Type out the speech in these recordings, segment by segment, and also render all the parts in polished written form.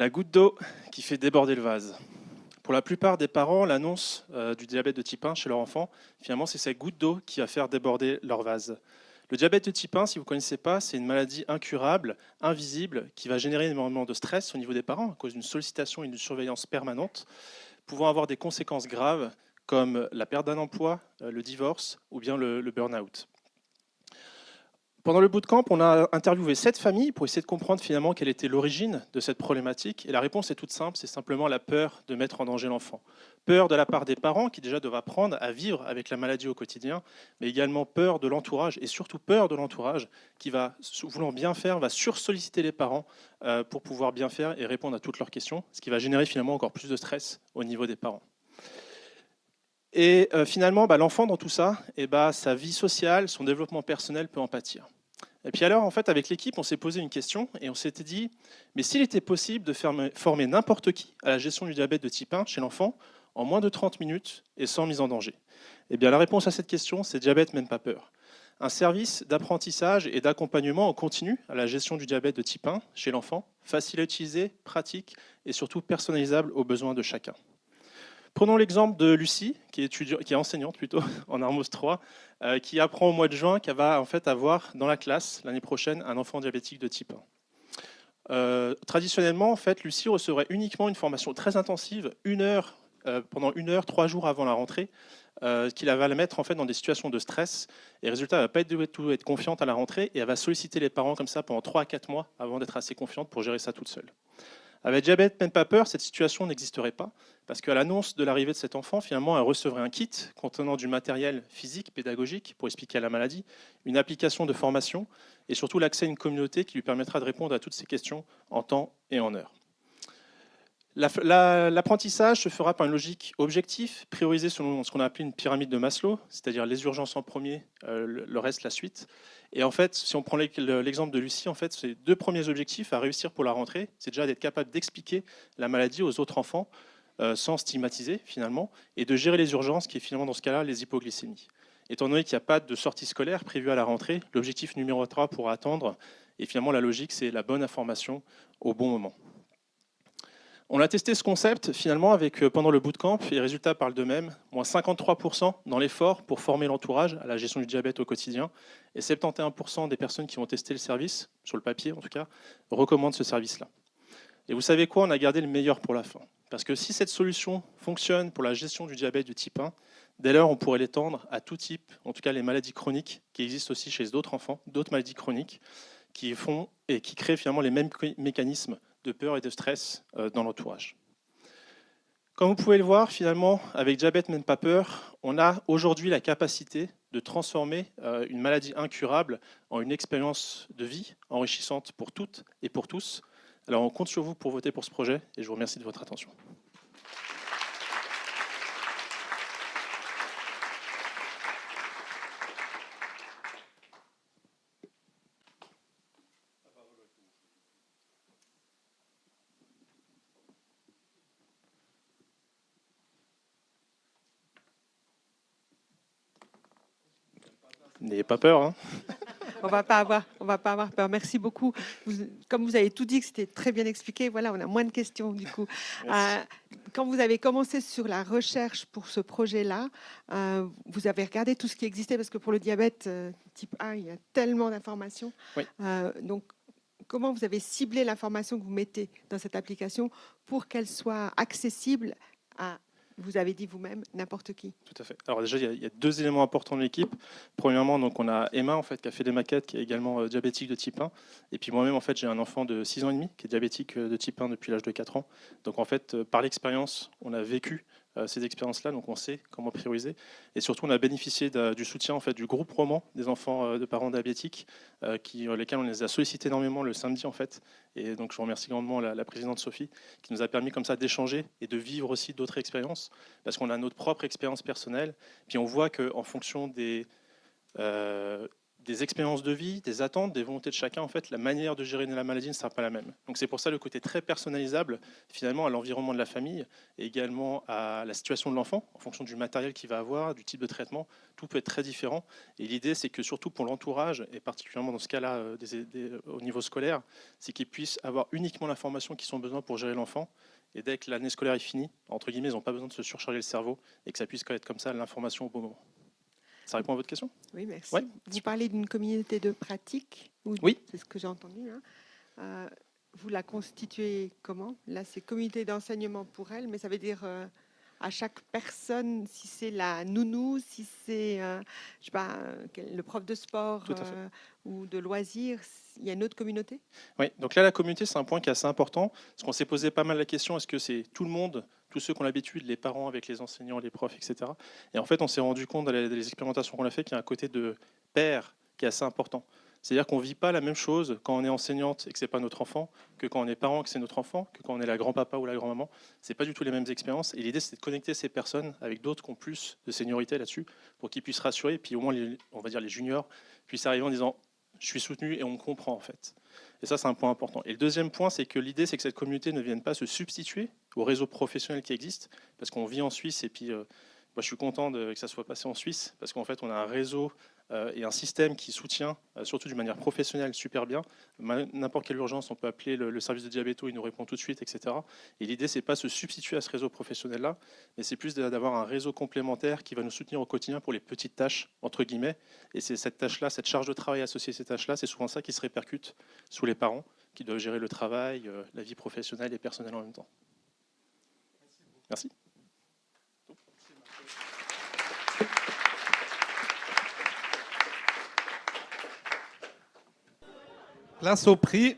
La goutte d'eau qui fait déborder le vase. Pour la plupart des parents, l'annonce du diabète de type 1 chez leur enfant, finalement, c'est cette goutte d'eau qui va faire déborder leur vase. Le diabète de type 1, si vous ne connaissez pas, c'est une maladie incurable, invisible, qui va générer énormément de stress au niveau des parents à cause d'une sollicitation et d'une surveillance permanente, pouvant avoir des conséquences graves comme la perte d'un emploi, le divorce ou bien le burn-out. Pendant le bootcamp, on a interviewé 7 familles pour essayer de comprendre finalement quelle était l'origine de cette problématique. Et la réponse est toute simple, c'est simplement la peur de mettre en danger l'enfant. Peur de la part des parents qui déjà doivent apprendre à vivre avec la maladie au quotidien, mais également peur de l'entourage et surtout peur de l'entourage qui va, voulant bien faire, va sursolliciter les parents pour pouvoir bien faire et répondre à toutes leurs questions, ce qui va générer finalement encore plus de stress au niveau des parents. Et finalement, l'enfant dans tout ça, sa vie sociale, son développement personnel peut en pâtir. Et puis alors, en fait, avec l'équipe, on s'est posé une question et on s'était dit, mais s'il était possible de former n'importe qui à la gestion du diabète de type 1 chez l'enfant en moins de 30 minutes et sans mise en danger? Eh bien, la réponse à cette question, c'est Diabète Mène Pas Peur. Un service d'apprentissage et d'accompagnement en continu à la gestion du diabète de type 1 chez l'enfant, facile à utiliser, pratique et surtout personnalisable aux besoins de chacun. Prenons l'exemple de Lucie, qui est enseignante plutôt en Armos 3, qui apprend au mois de juin qu'elle va en fait avoir dans la classe l'année prochaine un enfant diabétique de type 1. Traditionnellement, en fait, Lucie recevrait uniquement une formation très intensive, pendant 1 heure, 3 jours avant la rentrée, qui va la mettre en fait dans des situations de stress. Et résultat, elle ne va pas être confiante à la rentrée et elle va solliciter les parents comme ça pendant 3 à 4 mois avant d'être assez confiante pour gérer ça toute seule. Avec Diabète Mène Pas Peur, cette situation n'existerait pas, parce qu'à l'annonce de l'arrivée de cet enfant, finalement, elle recevrait un kit contenant du matériel physique, pédagogique, pour expliquer la maladie, une application de formation, et surtout l'accès à une communauté qui lui permettra de répondre à toutes ces questions en temps et en heure. L'apprentissage se fera par une logique objective, priorisée selon ce qu'on a appelé une pyramide de Maslow, c'est-à-dire les urgences en premier, le reste la suite. Et en fait, si on prend l'exemple de Lucie, en fait, ces 2 premiers objectifs à réussir pour la rentrée, c'est déjà d'être capable d'expliquer la maladie aux autres enfants sans stigmatiser finalement, et de gérer les urgences, qui est finalement dans ce cas-là les hypoglycémies. Étant donné qu'il n'y a pas de sortie scolaire prévue à la rentrée, l'objectif numéro 3 pour attendre, et finalement la logique, c'est la bonne information au bon moment. On a testé ce concept finalement pendant le bootcamp et les résultats parlent d'eux-mêmes. Moins 53% dans l'effort pour former l'entourage à la gestion du diabète au quotidien et 71% des personnes qui ont testé le service, sur le papier en tout cas, recommandent ce service-là. Et vous savez quoi? On a gardé le meilleur pour la fin. Parce que si cette solution fonctionne pour la gestion du diabète du type 1, dès lors on pourrait l'étendre à tout type, en tout cas les maladies chroniques qui existent aussi chez d'autres enfants, d'autres maladies chroniques qui font et qui créent finalement les mêmes mécanismes de peur et de stress dans l'entourage. Comme vous pouvez le voir, finalement, avec Diabète Mène Pas Peur, on a aujourd'hui la capacité de transformer une maladie incurable en une expérience de vie enrichissante pour toutes et pour tous. Alors on compte sur vous pour voter pour ce projet et je vous remercie de votre attention. N'ayez pas peur, hein. On va pas avoir peur. Merci beaucoup. Comme vous avez tout dit, que c'était très bien expliqué, voilà, on a moins de questions du coup. Quand vous avez commencé sur la recherche pour ce projet-là, vous avez regardé tout ce qui existait parce que pour le diabète type 1, il y a tellement d'informations. Oui. Donc, comment vous avez ciblé l'information que vous mettez dans cette application pour qu'elle soit accessible à, vous avez dit vous-même, n'importe qui? Tout à fait. Alors déjà, il y a 2 éléments importants de l'équipe. Premièrement, donc, on a Emma en fait, qui a fait des maquettes, qui est également diabétique de type 1. Et puis moi-même, en fait, j'ai un enfant de 6 ans et demi qui est diabétique de type 1 depuis l'âge de 4 ans. Donc en fait, par l'expérience, on a vécu ces expériences-là, donc on sait comment prioriser. Et surtout, on a bénéficié du soutien en fait, du groupe roman des enfants de parents diabétiques, lesquels on les a sollicités énormément le samedi en fait. Et donc je remercie grandement la présidente Sophie, qui nous a permis comme ça d'échanger et de vivre aussi d'autres expériences, parce qu'on a notre propre expérience personnelle. Puis on voit qu'en fonction des des expériences de vie, des attentes, des volontés de chacun, en fait, la manière de gérer la maladie ne sera pas la même. Donc c'est pour ça le côté très personnalisable, finalement, à l'environnement de la famille et également à la situation de l'enfant, en fonction du matériel qu'il va avoir, du type de traitement, tout peut être très différent. Et l'idée, c'est que surtout pour l'entourage, et particulièrement dans ce cas-là au niveau scolaire, c'est qu'ils puissent avoir uniquement l'information qu'ils ont besoin pour gérer l'enfant. Et dès que l'année scolaire est finie, entre guillemets, ils n'ont pas besoin de se surcharger le cerveau et que ça puisse connaître comme ça l'information au bon moment. Ça répond à votre question? Oui, merci. Ouais. Vous parlez d'une communauté de pratique? Oui. C'est ce que j'ai entendu. Hein. Vous la constituez comment? Là, c'est communauté d'enseignement pour elle, mais ça veut dire à chaque personne, si c'est la nounou, si c'est je sais pas, le prof de sport ou de loisirs, il y a une autre communauté? Oui, donc là, la communauté, c'est un point qui est assez important, parce qu'on s'est posé pas mal la question, est-ce que c'est tout le monde, tous ceux qui ont l'habitude, les parents avec les enseignants, les profs, etc. Et en fait, on s'est rendu compte dans les expérimentations qu'on a fait qu'il y a un côté de pair qui est assez important. C'est-à-dire qu'on ne vit pas la même chose quand on est enseignante et que ce n'est pas notre enfant, que quand on est parent et que c'est notre enfant, que quand on est la grand-papa ou la grand-maman. Ce n'est pas du tout les mêmes expériences. Et l'idée, c'est de connecter ces personnes avec d'autres qui ont plus de seniorité là-dessus, pour qu'ils puissent rassurer, et puis au moins, on va dire les juniors, puissent arriver en disant « je suis soutenu et on me comprend en fait ». Et ça, c'est un point important. Et le deuxième point, c'est que l'idée, c'est que cette communauté ne vienne pas se substituer au réseau professionnel qui existe, parce qu'on vit en Suisse, et puis moi, je suis content que ça soit passé en Suisse, parce qu'en fait, on a un réseau et un système qui soutient, surtout d'une manière professionnelle, super bien. N'importe quelle urgence, on peut appeler le service de diabéto, il nous répond tout de suite, etc. Et l'idée, c'est pas se substituer à ce réseau professionnel-là, mais c'est plus d'avoir un réseau complémentaire qui va nous soutenir au quotidien pour les petites tâches, entre guillemets. Et c'est cette tâche-là, cette charge de travail associée à ces tâches-là, c'est souvent ça qui se répercute sous les parents, qui doivent gérer le travail, la vie professionnelle et personnelle en même temps. Merci. Place au prix.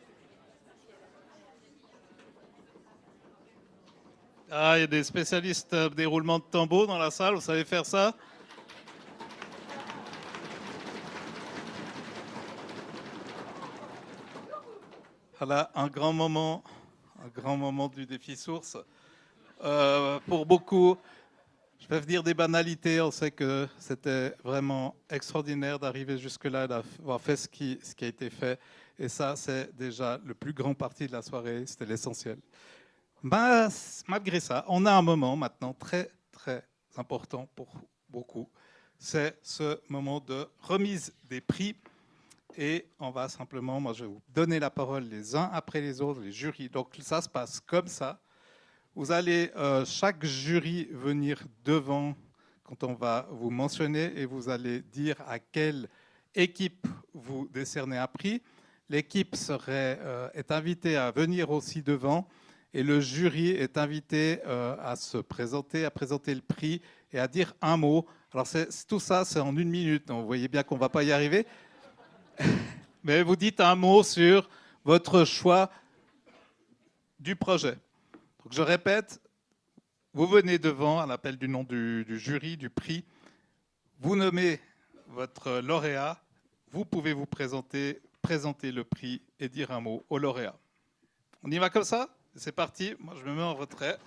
Ah, il y a des spécialistes des roulements de tambour dans la salle, vous savez faire ça? Voilà, un grand moment du défi source. Pour beaucoup, je vais dire des banalités, on sait que c'était vraiment extraordinaire d'arriver jusque-là, d'avoir fait ce qui a été fait. Et ça, c'est déjà le plus grand parti de la soirée, c'était l'essentiel. Malgré ça, on a un moment maintenant très, très important pour beaucoup. C'est ce moment de remise des prix. Et on va simplement, moi je vais vous donner la parole les uns après les autres, les jurys. Donc ça se passe comme ça. Vous allez, chaque jury, venir devant quand on va vous mentionner et vous allez dire à quelle équipe vous décernez un prix. L'équipe est invitée à venir aussi devant et le jury est invité à se présenter, à présenter le prix et à dire un mot. Alors tout ça, c'est en 1 minute, donc vous voyez bien qu'on ne va pas y arriver. Mais vous dites un mot sur votre choix du projet. Donc je répète, vous venez devant à l'appel du nom du jury, du prix. Vous nommez votre lauréat. Vous pouvez vous présenter le prix et dire un mot au lauréat. On y va comme ça? C'est parti. Moi, je me mets en retrait.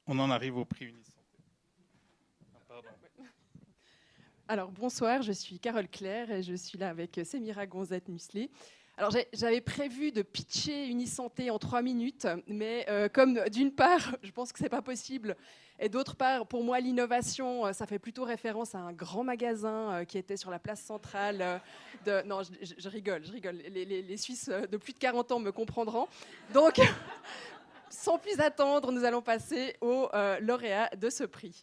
On en arrive au prix Unisanté. Alors bonsoir, je suis Carole Claire et je suis là avec Semira Gonzette-Musli. Alors j'avais prévu de pitcher Unisanté en 3 minutes, mais comme d'une part, je pense que c'est pas possible, et d'autre part, pour moi, l'innovation, ça fait plutôt référence à un grand magasin qui était sur la place centrale de... Non, je rigole. Les Suisses de plus de 40 ans me comprendront. Donc, sans plus attendre, nous allons passer au lauréat de ce prix.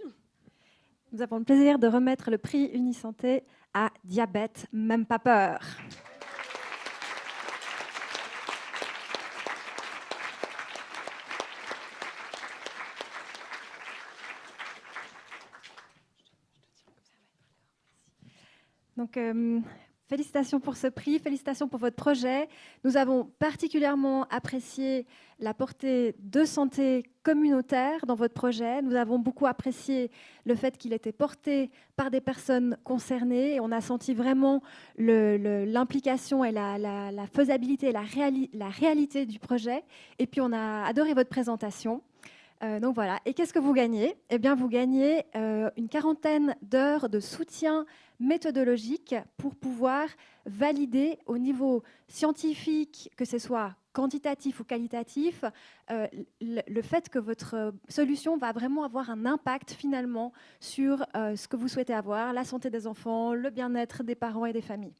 Nous avons le plaisir de remettre le prix Unisanté à Diabète, même pas peur. Donc, félicitations pour ce prix, félicitations pour votre projet. Nous avons particulièrement apprécié la portée de santé communautaire dans votre projet. Nous avons beaucoup apprécié le fait qu'il était porté par des personnes concernées. Et on a senti vraiment l'implication et la faisabilité et la réalité du projet. Et puis, on a adoré votre présentation. Donc voilà. Et qu'est-ce que vous gagnez? Eh bien, vous gagnez une 40aine d'heures de soutien méthodologique pour pouvoir valider au niveau scientifique, que ce soit quantitatif ou qualitatif, le fait que votre solution va vraiment avoir un impact finalement sur ce que vous souhaitez avoir, la santé des enfants, le bien-être des parents et des familles.